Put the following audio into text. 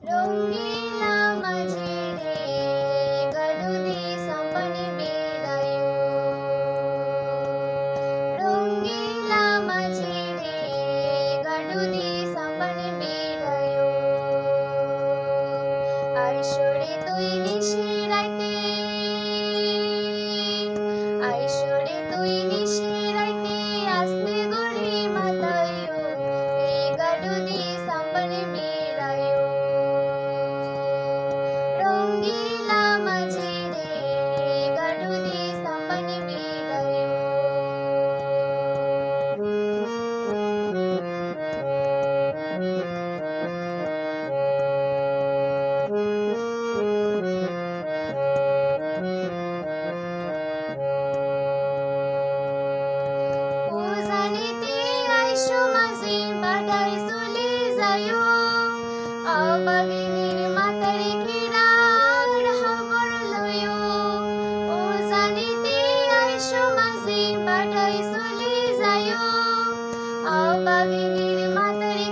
রঙ্গিলা মাঝিরে গাডুদি সাম্পানি বেলায়ো রঙ্গিলা মাঝিরে গাডুদি সাম্পানি বেলায়ো আইসরে তুই নিশি রাইতে আইসরে তুই নিশি রাইতে আস্তে গড়ি মাতায়ো এ গাডুদি সাম্পানি বেলায়ো রঙ্গিলা মাঝিরে গাডুদি সাম্পানি বেলায়ো উজানিতে আইসো মাঝি বাডাই চলে যায়ো আবাগিনী